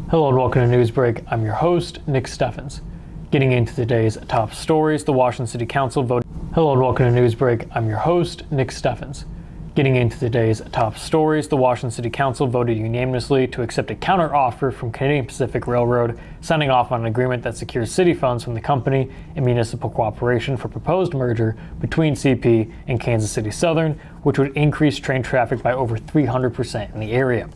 Hello and welcome to Newsbreak. I'm your host, Nick Steffens. Getting into today's top stories, the Washington City Council voted. Hello and welcome to Newsbreak. I'm your host, Nick Steffens. Getting into today's top stories, the Washington City Council voted unanimously to accept a counteroffer from Canadian Pacific Railroad, signing off on an agreement that secures city funds from the company and municipal cooperation for proposed merger between CP and Kansas City Southern, which would increase train traffic by over 300% in the area.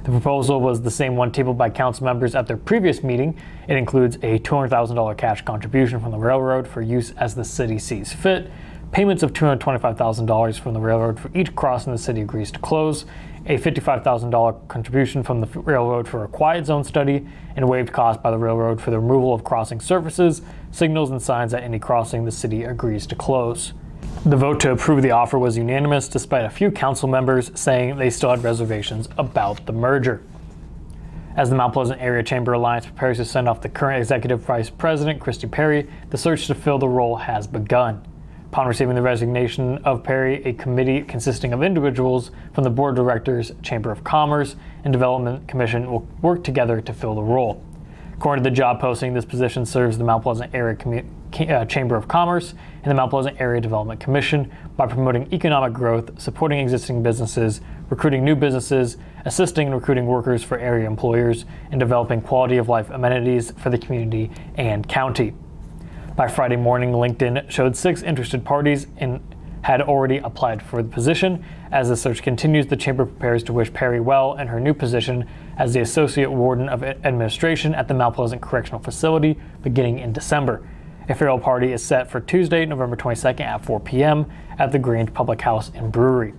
The proposal was the same one tabled by council members at their previous meeting. It includes a $200,000 cash contribution from the railroad for use as the city sees fit, payments of $225,000 from the railroad for each crossing the city agrees to close, a $55,000 contribution from the railroad for a quiet zone study, and waived costs by the railroad for the removal of crossing surfaces, signals, and signs at any crossing the city agrees to close. The vote to approve the offer was unanimous, despite a few council members saying they still had reservations about the merger. As the Mount Pleasant Area Chamber Alliance prepares to send off the current Executive Vice President, Christy Perry, the search to fill the role has begun. Upon receiving the resignation of Perry, a committee consisting of individuals from the Board of Directors, Chamber of Commerce, and Development Commission will work together to fill the role. According to the job posting, this position serves the Mount Pleasant Area Chamber of Commerce and the Mount Pleasant Area Development Commission by promoting economic growth, supporting existing businesses, recruiting new businesses, assisting in recruiting workers for area employers, and developing quality of life amenities for the community and county. By Friday morning, LinkedIn showed 6 interested parties and had already applied for the position. As the search continues, the Chamber prepares to wish Perry well in her new position as the Associate Warden of Administration at the Mount Pleasant Correctional Facility beginning in December. A farewell party is set for Tuesday, November 22nd at 4 p.m. at the Grange Public House and Brewery.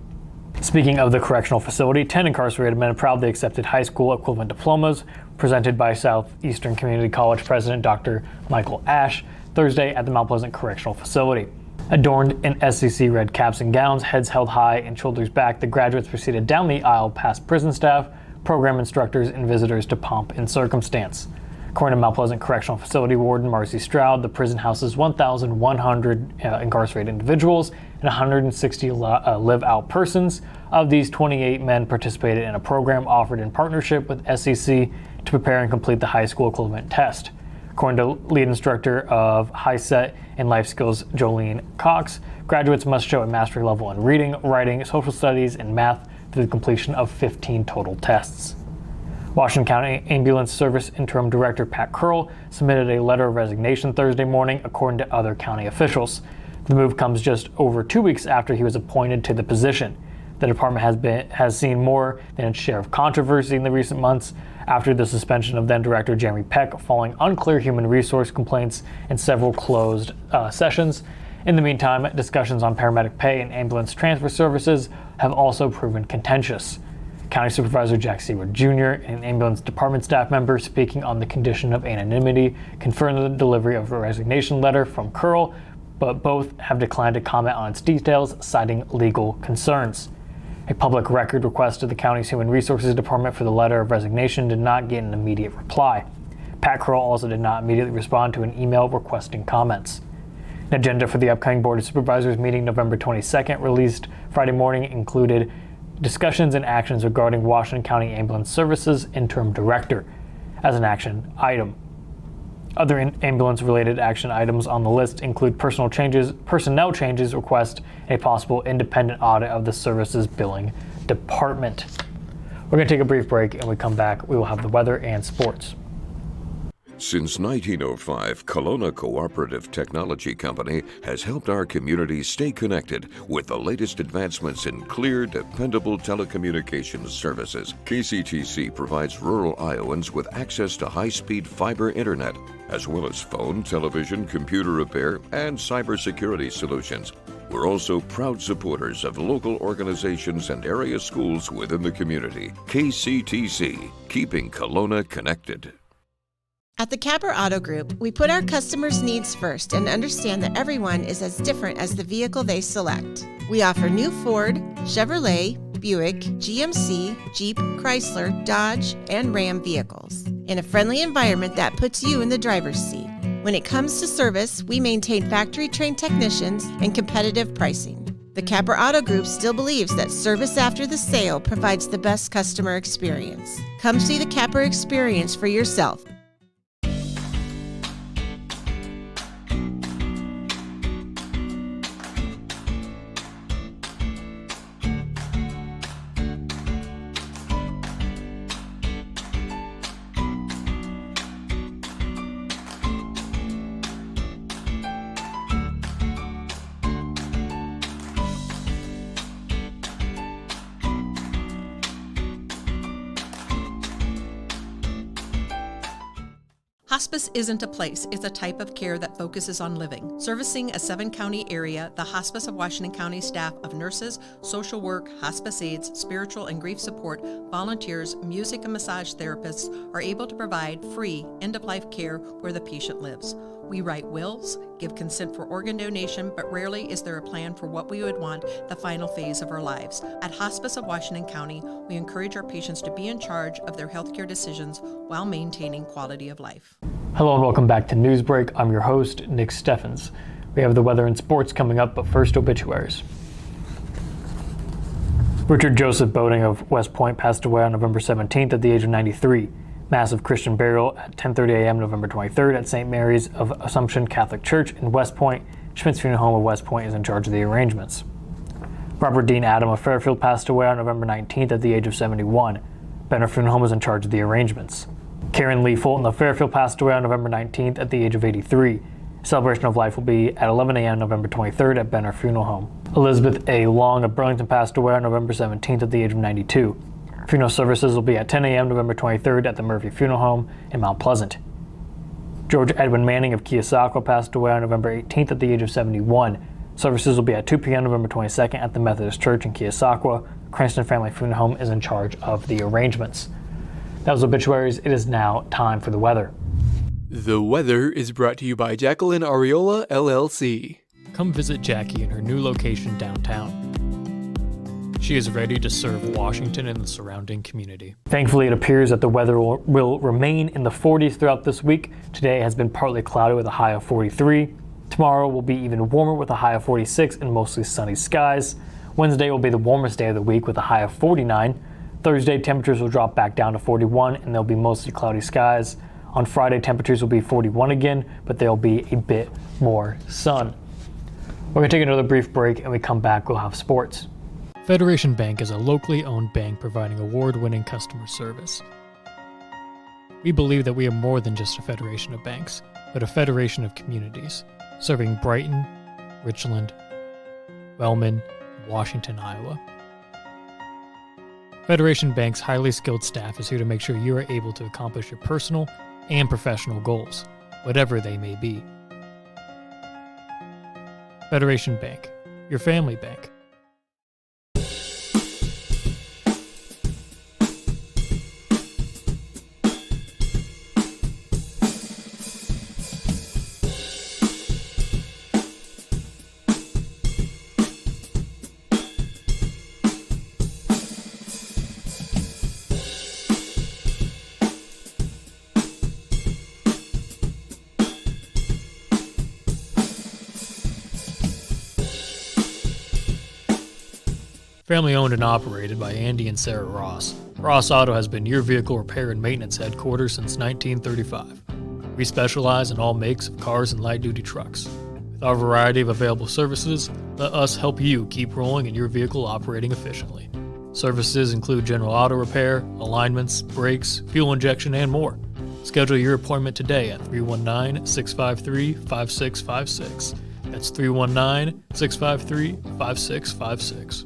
Speaking of the correctional facility, 10 incarcerated men proudly accepted high school equivalent diplomas presented by Southeastern Community College President Dr. Michael Ash Thursday at the Mount Pleasant Correctional Facility. Adorned in SEC red caps and gowns, heads held high and shoulders back, the graduates proceeded down the aisle past prison staff, program instructors, and visitors to pomp and circumstance. According to Mount Pleasant Correctional Facility Warden Marcy Stroud, the prison houses 1,100 incarcerated individuals and 160 live-out persons. Of these, 28 men participated in a program offered in partnership with SEC to prepare and complete the high school equivalent test. According to lead instructor of High Set and Life Skills, Jolene Cox, graduates must show a mastery level in reading, writing, social studies, and math through the completion of 15 total tests. Washington County Ambulance Service Interim Director Pat Curl submitted a letter of resignation Thursday morning, according to other county officials. The move comes just over 2 weeks after he was appointed to the position. The department has seen more than its share of controversy in the recent months after the suspension of then-Director Jeremy Peck following unclear human resource complaints and several closed sessions. In the meantime, discussions on paramedic pay and ambulance transfer services have also proven contentious. County Supervisor Jack Seward Jr. and ambulance department staff members speaking on the condition of anonymity confirmed the delivery of a resignation letter from Curl, but both have declined to comment on its details, citing legal concerns. A public record request to the county's Human Resources Department for the letter of resignation did not get an immediate reply. Pat Curl also did not immediately respond to an email requesting comments. An agenda for the upcoming Board of Supervisors meeting November 22nd, released Friday morning, included discussions and actions regarding Washington County Ambulance Services Interim Director as an action item. Other ambulance-related action items on the list include personnel changes request, and a possible independent audit of the services billing department. We're going to take a brief break, and when we come back, we will have the weather and sports. Since 1905, Kelowna Cooperative Technology Company has helped our community stay connected with the latest advancements in clear, dependable telecommunications services. KCTC provides rural Iowans with access to high-speed fiber internet, as well as phone, television, computer repair, and cybersecurity solutions. We're also proud supporters of local organizations and area schools within the community. KCTC, keeping Kelowna connected. At the Capper Auto Group, we put our customers' needs first and understand that everyone is as different as the vehicle they select. We offer new Ford, Chevrolet, Buick, GMC, Jeep, Chrysler, Dodge, and Ram vehicles in a friendly environment that puts you in the driver's seat. When it comes to service, we maintain factory-trained technicians and competitive pricing. The The Capper Auto Group still believes that service after the sale provides the best customer experience. Come see the Capper experience for yourself. Hospice isn't a place, it's a type of care that focuses on living. Servicing a 7-county area, the Hospice of Washington County staff of nurses, social work, hospice aides, spiritual and grief support, volunteers, music and massage therapists are able to provide free end-of-life care where the patient lives. We write wills, give consent for organ donation, but rarely is there a plan for what we would want the final phase of our lives. At Hospice of Washington County, we encourage our patients to be in charge of their healthcare decisions while maintaining quality of life. Hello and welcome back to Newsbreak. I'm your host, Nick Steffens. We have the weather and sports coming up, but first obituaries. Richard Joseph Boating of West Point passed away on November 17th at the age of 93. Massive Christian burial at 10:30 a.m. November 23rd at St. Mary's of Assumption Catholic Church in West Point. Schmidt's Funeral Home of West Point is in charge of the arrangements. Robert Dean Adam of Fairfield passed away on November 19th at the age of 71. Benner Funeral Home is in charge of the arrangements. Karen Lee Fulton of Fairfield passed away on November 19th at the age of 83. Celebration of life will be at 11 a.m. November 23rd at Benner Funeral Home. Elizabeth A. Long of Burlington passed away on November 17th at the age of 92. Funeral services will be at 10 a.m. November 23rd at the Murphy Funeral Home in Mount Pleasant. George Edwin Manning of Keosauqua passed away on November 18th at the age of 71. Services will be at 2 p.m. November 22nd at the Methodist Church in Keosauqua. Cranston Family Funeral Home is in charge of the arrangements. That was obituaries. It is now time for the weather. The weather is brought to you by Jacqueline Ariola, LLC. Come visit Jackie in her new location downtown. She is ready to serve Washington and the surrounding community. Thankfully, it appears that the weather will remain in the 40s throughout this week. Today has been partly cloudy with a high of 43. Tomorrow will be even warmer with a high of 46 and mostly sunny skies. Wednesday will be the warmest day of the week with a high of 49. Thursday, temperatures will drop back down to 41 and there'll be mostly cloudy skies. On Friday, temperatures will be 41 again, but there'll be a bit more sun. We're going to take another brief break, and when we come back, we'll have sports. Federation Bank is a locally owned bank providing award-winning customer service. We believe that we are more than just a federation of banks, but a federation of communities, serving Brighton, Richland, Wellman, and Washington, Iowa. Federation Bank's highly skilled staff is here to make sure you are able to accomplish your personal and professional goals, whatever they may be. Federation Bank, your family bank. Family owned and operated by Andy and Sarah Ross. Ross Auto has been your vehicle repair and maintenance headquarters since 1935. We specialize in all makes of cars and light-duty trucks. With our variety of available services, let us help you keep rolling and your vehicle operating efficiently. Services include general auto repair, alignments, brakes, fuel injection, and more. Schedule your appointment today at 319-653-5656. That's 319-653-5656.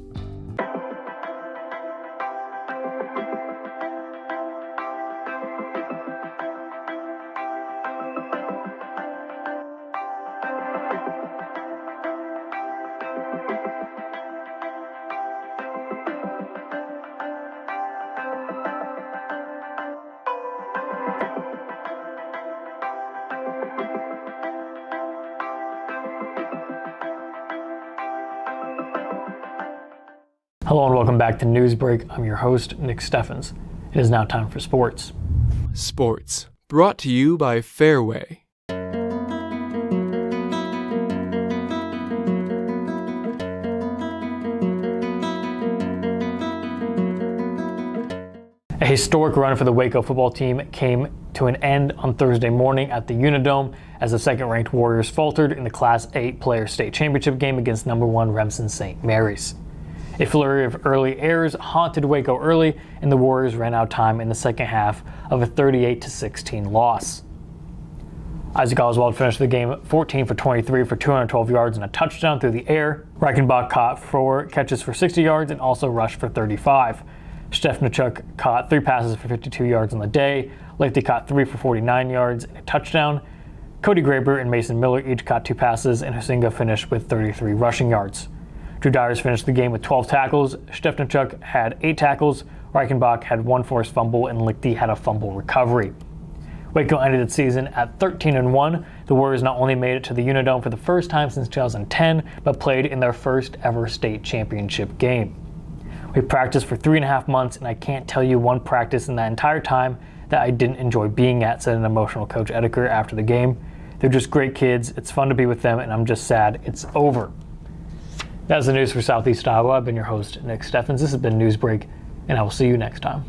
Hello and welcome back to Newsbreak. I'm your host, Nick Steffens. It is now time for sports. Sports, brought to you by Fairway. A historic run for the Waco football team came to an end on Thursday morning at the Unidome as the second-ranked Warriors faltered in the Class 8 Player State Championship game against number 1 Remsen St. Mary's. A flurry of early errors haunted Waco early, and the Warriors ran out of time in the second half of a 38-16 loss. Isaac Oswald finished the game 14 for 23 for 212 yards and a touchdown through the air. Reichenbach caught 4 catches for 60 yards and also rushed for 35. Stefanichuk caught 3 passes for 52 yards on the day. Lathy caught 3 for 49 yards and a touchdown. Cody Graber and Mason Miller each caught 2 passes, and Husinga finished with 33 rushing yards. Drew Dyers finished the game with 12 tackles. Stefanichuk had 8 tackles. Reichenbach had 1 forced fumble, and Lichty had a fumble recovery. Waco ended its season at 13-1. The Warriors not only made it to the Unidome for the first time since 2010, but played in their first ever state championship game. We practiced for 3.5 months, and I can't tell you one practice in that entire time that I didn't enjoy being at, said an emotional Coach Edeker after the game. They're just great kids. It's fun to be with them, and I'm just sad it's over. That's the news for Southeast Iowa. I've been your host, Nick Steffens. This has been Newsbreak, and I will see you next time.